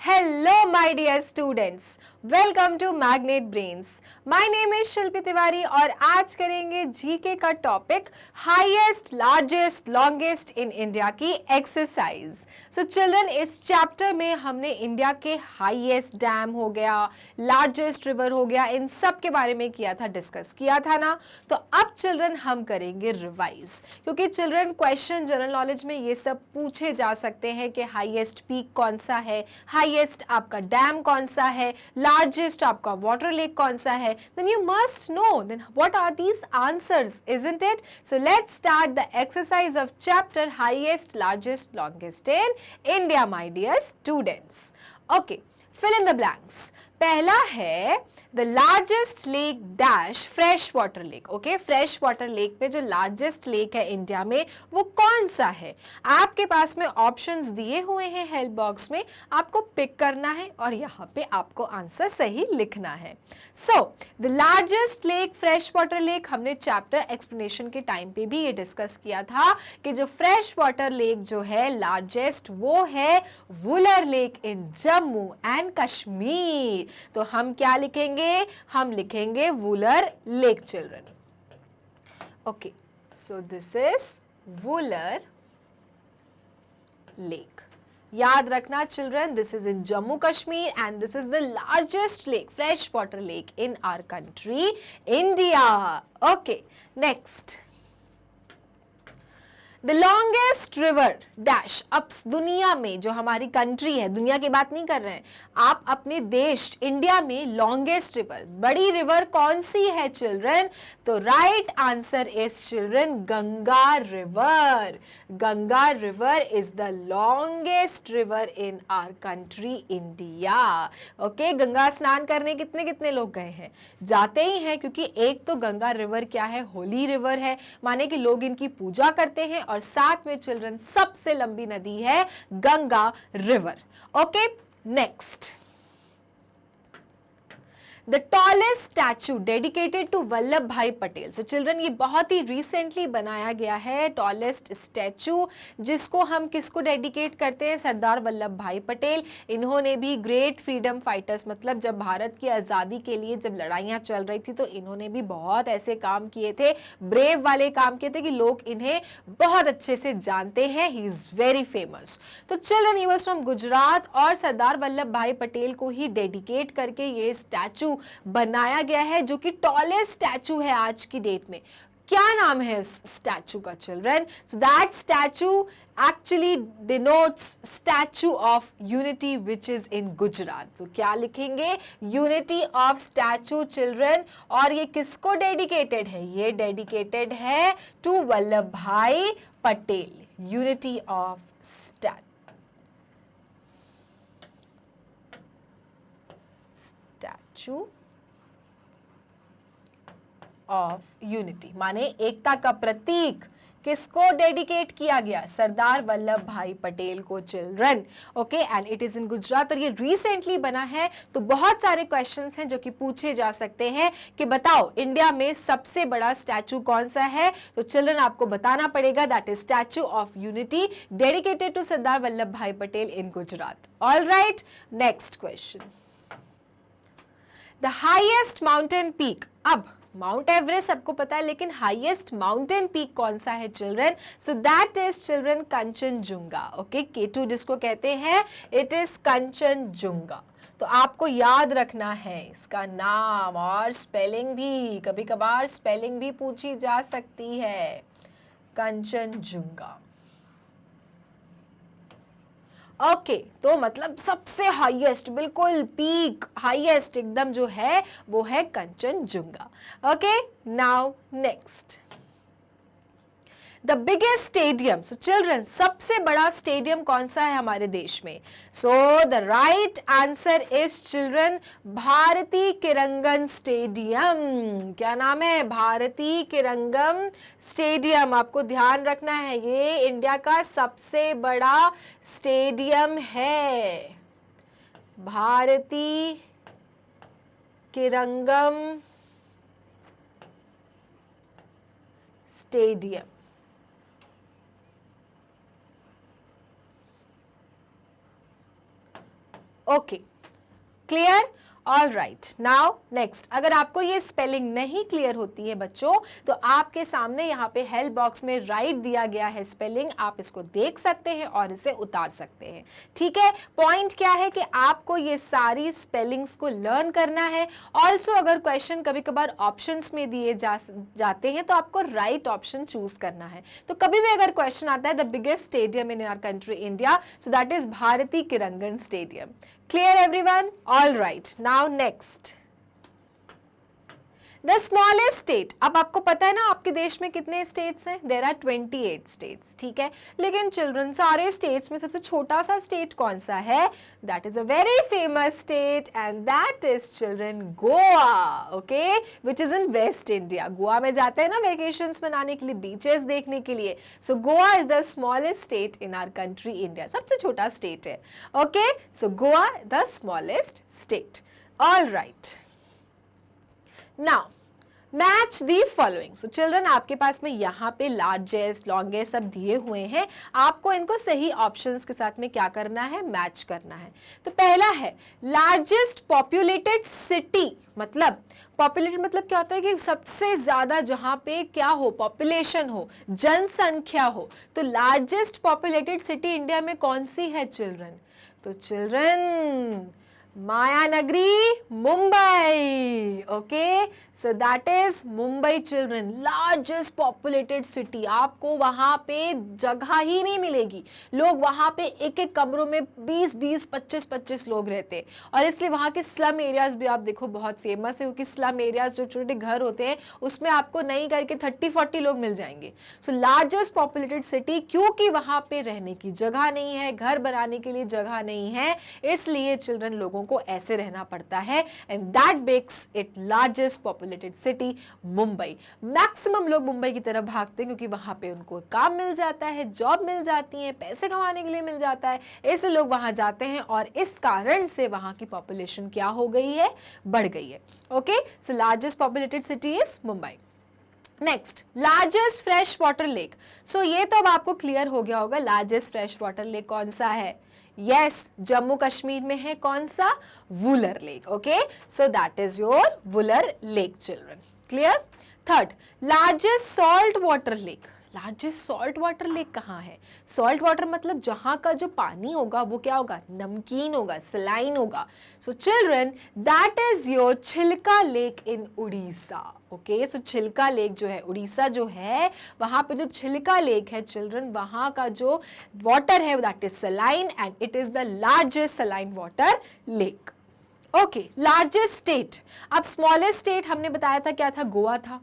Hello, my dear students. Welcome to Magnet Brains. My name is शिल्पी तिवारी और आज करेंगे GK का topic highest largest longest in India की exercise. So children, इस chapter में हमने इंडिया के हाईएस्ट डैम हो गया, लार्जेस्ट रिवर हो गया, इन सब के बारे में किया था, डिस्कस किया था ना. तो अब चिल्ड्रन हम करेंगे रिवाइज, क्योंकि चिल्ड्रन क्वेश्चन जनरल नॉलेज में ये सब पूछे जा सकते हैं कि हाईएस्ट पीक कौन सा है, हाईएस्ट आपका डैम कौन सा है, लार्जेस्ट आपका वाटर लेक कौन सा है. Then you must know then what are these answers, isn't it? So let's start the exercise of chapter highest largest longest in India, my dear students. Okay, fill in the blanks. पहला है the largest lake dash fresh water lake. Okay, fresh water lake में जो largest lake है India में वो कौन सा है? आपके पास में ऑप्शंस दिए हुए हैं हेल्प बॉक्स में, आपको पिक करना है और यहाँ पे आपको आंसर सही लिखना है. So the largest lake fresh water lake, हमने चैप्टर एक्सप्लेनेशन के टाइम पे भी ये डिस्कस किया था कि जो फ्रेश वाटर लेक जो है लार्जेस्ट वो है Wular lake in Jammu and Kashmir. तो हम क्या लिखेंगे? हम लिखेंगे Wular lake children. Okay, so this is Wular lake. याद रखना children, this is in Jammu Kashmir and this is the largest lake, fresh water lake in our country India. Okay, next. The longest river dash. अब दुनिया में जो हमारी कंट्री है, दुनिया की बात नहीं कर रहे हैं आप, अपने देश इंडिया में लॉन्गेस्ट रिवर, बड़ी रिवर कौन सी है चिल्ड्रन? तो right answer is children Ganga river. Ganga river is the longest river in our country India. Okay, Ganga स्नान करने कितने कितने लोग गए हैं? जाते ही हैं, क्योंकि एक तो गंगा रिवर क्या है, होली रिवर है, माने कि लोग इनकी पूजा करते हैं, और साथ में चिल्ड्रन सबसे लंबी नदी है Ganga river. Okay, next. The tallest statue dedicated to Vallabh Bhai Patel. So children, ये बहुत ही रिसेंटली बनाया गया है टॉलेस्ट स्टैचू, जिसको हम किसको डेडिकेट करते हैं? सरदार वल्लभ भाई पटेल. इन्होंने भी ग्रेट फ्रीडम फाइटर्स, मतलब जब भारत की आज़ादी के लिए जब लड़ाइयाँ चल रही थी तो इन्होंने भी बहुत ऐसे काम किए थे, ब्रेव वाले काम किए थे कि लोग इन्हें बहुत अच्छे से जानते हैं. He is very famous. तो children, he was from Gujarat और सरदार वल्लभ भाई पटेल को ही डेडिकेट करके ये स्टैचू बनाया गया है, जो कि टॉलेस्ट स्टैचू है आज की डेट में. क्या नाम है उस स्टैचू का children? So that statue actually denotes statue of unity which is in Gujarat. तो क्या लिखेंगे? Unity of statute children. और ये किसको डेडिकेटेड है? ये डेडिकेटेड है to Vallabh Bhai Patel. Unity of statute of unity, माने एकता का प्रतीक. किसको डेडिकेट किया गया? सरदार वल्लभ भाई पटेल को children. Okay, and it is in Gujarat और ये रिसेंटली बना है. तो बहुत सारे क्वेश्चंस हैं जो कि पूछे जा सकते हैं कि बताओ इंडिया में सबसे बड़ा स्टैचू कौन सा है? तो चिल्ड्रन, आपको बताना पड़ेगा that is statue of unity dedicated to Sardar Vallabh Bhai Patel in Gujarat. All right, next question. The highest mountain peak. अब माउंट एवरेस्ट सबको पता है, लेकिन हाईएस्ट माउंटेन पीक कौन सा है children? So that is children Kanchenjunga. Okay, K2 जिसको कहते हैं, इट इज कंचनजुंगा. तो आपको याद रखना है इसका नाम और स्पेलिंग भी, कभी कभार स्पेलिंग भी पूछी जा सकती है. कंचनजुंगा. ओके, तो मतलब सबसे हाईएस्ट, बिल्कुल पीक हाईएस्ट एकदम जो है वो है Kanchenjunga. Okay, now next. The biggest stadium. So children, सबसे बड़ा स्टेडियम कौन सा है हमारे देश में? So the right answer is children Bharati Krirangan stadium. क्या नाम है? भारती किरंगम स्टेडियम. आपको ध्यान रखना है, ये इंडिया का सबसे बड़ा स्टेडियम है. Bharati Krirangan stadium. Okay, clear? All right, now next, अगर आपको ये स्पेलिंग नहीं क्लियर होती है बच्चों, तो आपके सामने यहाँ पे हेल्प बॉक्स में राइट दिया गया है स्पेलिंग, आप इसको देख सकते हैं और इसे उतार सकते हैं। ठीक है, पॉइंट क्या है कि आपको ये सारी स्पेलिंग्स को लर्न करना है। ऑल्सो अगर क्वेश्चन कभी कभार ऑप्शंस में दिए जाते हैं तो आपको राइट ऑप्शन चूज करना है। तो कभी भी अगर क्वेश्चन आता है the biggest stadium in our country India, so that is Bharati Krirangan stadium. Clear everyone? All right. Now next. The smallest state. अब आपको पता है ना आपके देश में कितने स्टेट्स हैं? There are 28 states. ठीक है, लेकिन चिल्ड्रन सारे स्टेट्स में सबसे छोटा सा स्टेट कौन सा है? That is a very famous state and that is children Goa. Okay, which is in West India. Goa में जाते हैं ना वेकेशंस मनाने के लिए, बीचेस देखने के लिए. So Goa is the smallest state in our country India. सबसे छोटा स्टेट है. Okay, so Goa the smallest state. All right. Now, match the following. So children आपके पास में यहाँ पे लार्जेस्ट, लॉन्गेस्ट सब दिए हुए हैं, आपको इनको सही ऑप्शंस के साथ में क्या करना है? मैच करना है। तो पहला है लार्जेस्ट पॉपुलेटेड सिटी, मतलब पॉपुलेटेड मतलब क्या होता है कि सबसे ज्यादा जहाँ पे क्या हो, पॉपुलेशन हो, जनसंख्या हो। तो लार्जेस्ट पॉपुलेटेड सिटी इंडिया में कौन सी है चिल्ड्रन? तो चिल्ड्रन मायानगरी, Mumbai. Okay, so that is Mumbai children, largest populated city. आपको वहां पे जगह ही नहीं मिलेगी, लोग वहां पे एक एक कमरों में 20-20, 25-25 लोग रहते हैं। और इसलिए वहां के स्लम एरियाज भी आप देखो बहुत फेमस है, क्योंकि स्लम एरियाज जो छोटे घर होते हैं उसमें आपको नहीं करके 30-40 लोग मिल जाएंगे। सो लार्जेस्ट पॉपुलेटेड सिटी, क्योंकि वहां पे रहने की जगह नहीं है, घर बनाने के लिए जगह नहीं है, इसलिए चिल्ड्रन लोगों को ऐसे रहना पड़ता है, and that makes it largest populated city Mumbai. Maximum लोग मुंबई की तरफ भागते हैं क्योंकि वहां पे उनको काम मिल जाता है, जॉब मिल जाती है, पैसे कमाने के लिए मिल जाता है, ऐसे लोग वहां जाते हैं और इस कारण से वहां की पॉपुलेशन क्या हो गई है? बढ़ गई है। Okay, so largest populated city is Mumbai. Next, largest fresh water lake. So ये तो अब आपको क्लियर हो गया होगा लार्जेस्ट फ्रेश वाटर लेक कौन सा है। यस, जम्मू कश्मीर में है। कौन सा? Wular lake. Okay, so that is your Wular lake children. Clear? Third, largest salt water lake. Largest salt water lake कहाँ है? सॉल्ट वाटर मतलब जहां का जो पानी होगा वो क्या होगा? नमकीन होगा, सलाइन होगा। So children that is your छिलका लेक इन उड़ीसा। ओके, सो छिलका लेक जो है उड़ीसा जो है, वहां पे जो छिलका लेक है चिल्ड्रन, वहां का जो वाटर है that is saline and it is the largest saline water lake. Okay, largest state. अब स्मॉलेस्ट स्टेट हमने बताया था क्या था? गोवा था।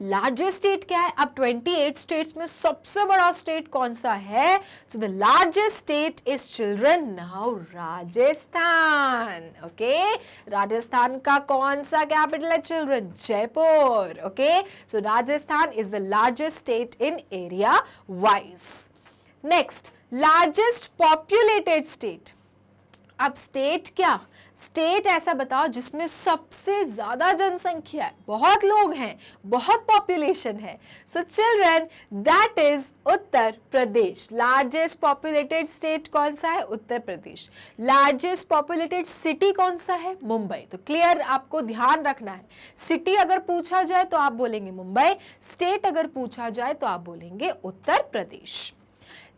लार्जेस्ट स्टेट क्या है? अब 28 स्टेट्स में सबसे बड़ा स्टेट कौन सा है? So the largest state is children now Rajasthan. Okay, Rajasthan का कौन सा कैपिटल है children? Jaipur. Okay, so Rajasthan is the largest state in area wise. Next, largest populated state. अब स्टेट क्या? स्टेट ऐसा बताओ जिसमें सबसे ज्यादा जनसंख्या है, बहुत लोग हैं, बहुत पॉपुलेशन है। So children that is Uttar Pradesh. Largest populated state कौन सा है? उत्तर प्रदेश। लार्जेस्ट पॉपुलेटेड सिटी कौन सा है? मुंबई। तो क्लियर, आपको ध्यान रखना है, सिटी अगर पूछा जाए तो आप बोलेंगे मुंबई, स्टेट अगर पूछा जाए तो आप बोलेंगे उत्तर प्रदेश।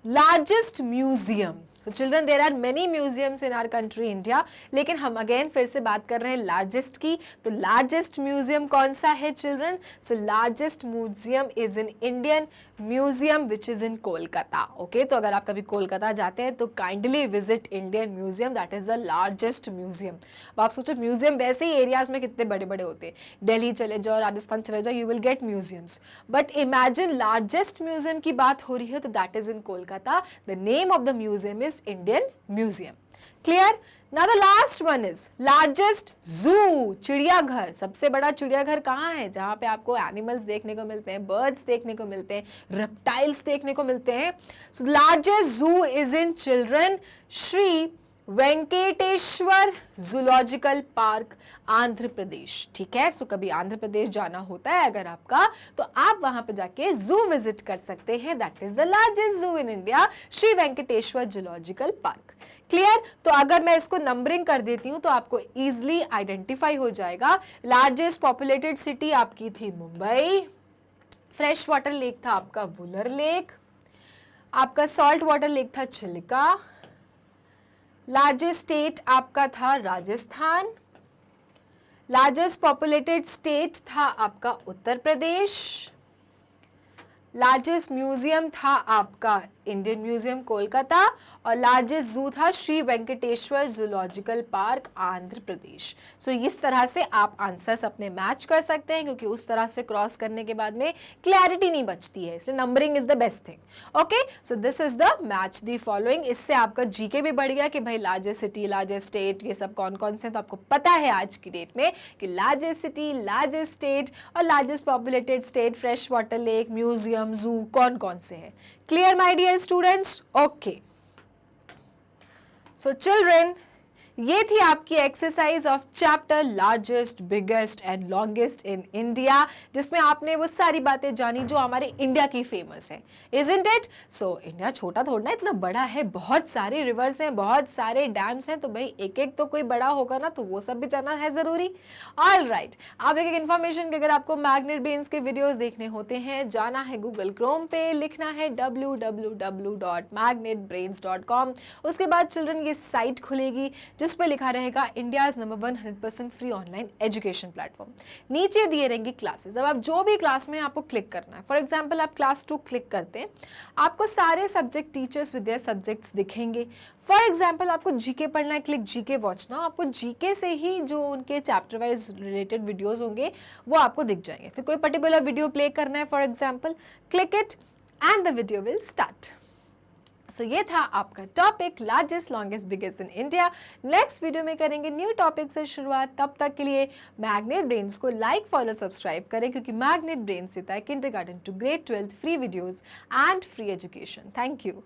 Largest museum. तो children there are many museums in our country India, लेकिन हम अगेन फिर से बात कर रहे हैं लार्जेस्ट की। तो लार्जेस्ट म्यूजियम कौन सा है children? So largest museum is in Indian museum which is in Kolkata. Okay, तो अगर आप कभी कोलकाता जाते हैं तो kindly visit Indian museum, that is the largest museum. अब आप सोचो म्यूजियम वैसे ही एरियाज में कितने बड़े बड़े होते हैं, दिल्ली चले जाओ, राजस्थान चले जाओ, you will get museums, but imagine largest museum की बात हो रही है तो that is in Kolkata. The name of the museum is Indian Museum. Clear? Now the last one is largest zoo. चिड़ियाघर। सबसे बड़ा चिड़ियाघर कहाँ है? जहाँ पे आपको एनिमल्स देखने को मिलते हैं, बर्ड्स देखने को मिलते हैं, रेप्टाइल्स देखने को मिलते हैं। So largest zoo is in children Shri Venkateshwara zoological park, Andhra Pradesh. ठीक है, सो कभी आंध्र प्रदेश जाना होता है अगर आपका, तो आप वहां पे जाके जू विजिट कर सकते हैं। That is the largest zoo in India, Shri Venkateshwara zoological park. Clear? तो अगर मैं इसको नंबरिंग कर देती हूं तो आपको इजिली आइडेंटिफाई हो जाएगा। लार्जेस्ट पॉपुलेटेड सिटी आपकी थी मुंबई, फ्रेश वाटर लेक था आपका वुलर लेक, आपका सॉल्ट वाटर लेक था चिलिका, लार्जेस्ट स्टेट आपका था राजस्थान, लार्जेस्ट पॉपुलेटेड स्टेट था आपका उत्तर प्रदेश, लार्जेस्ट म्यूजियम था आपका इंडियन म्यूजियम कोलकाता, और लार्जेस्ट जू था श्री वेंकटेश्वर जूलॉजिकल पार्क, आंध्र प्रदेश। सो इस तरह से आप आंसर्स अपने मैच कर सकते हैं, क्योंकि उस तरह से क्रॉस करने के बाद में क्लैरिटी नहीं बचती है। So numbering is the best thing. Okay, so this is the match the following. इससे आपका जीके भी बढ़ गया कि भाई लार्जेस्ट सिटी, लार्जेस्ट स्टेट, ये सब कौन कौन से, तो आपको पता है आज की डेट में कि लार्जेस्ट सिटी, लार्जेस्ट स्टेट और largest populated state, fresh water lake, museum, जू कौन कौन से हैं। Clear, my dear students? Okay. So children, ये थी आपकी exercise of chapter largest, biggest and longest in India, जिसमें आपने वो सारी बातें जानी जो हमारे इंडिया की फेमस है। Isn't it? सो इंडिया छोटा थोड़ा ना, इतना बड़ा है, बहुत सारे रिवर्स हैं, बहुत सारे डैम्स हैं, तो भाई एक एक तो कोई बड़ा होगा ना, तो वो सब भी जाना है जरूरी। ऑल राइट, आप एक इन्फॉर्मेशन कि अगर आपको मैग्नेट ब्रेन्स के वीडियोस देखने होते हैं, जाना है गूगल क्रोम पे, लिखना है www.magnetbrains.com। उसके बाद चिल्ड्रन ये साइट खुलेगी जिस पर लिखा रहेगा India's number 1 100% free online education platform. नीचे दिए रहेंगे क्लासेस। अब आप जो भी क्लास में आपको क्लिक करना है, फॉर एग्जांपल आप क्लास 2 क्लिक करते हैं, आपको सारे subject teachers with their subjects दिखेंगे। फॉर एग्जाम्पल आपको जीके पढ़ना है, क्लिक जीके वॉच नाउ, आपको जीके से ही जो उनके चैप्टर वाइज रिलेटेड वीडियोस होंगे वो आपको दिख जाएंगे। फिर कोई पर्टिकुलर वीडियो प्ले करना है, for example click it and the video will start. So ये था आपका topic largest, longest, biggest in India. Next video में करेंगे न्यू टॉपिक से शुरुआत। तब तक के लिए मैग्नेट ब्रेन्स को लाइक, फॉलो, सब्सक्राइब करें, क्योंकि मैग्नेट ब्रेन्स देता है kindergarten to grade 12 free videos and free education. Thank you.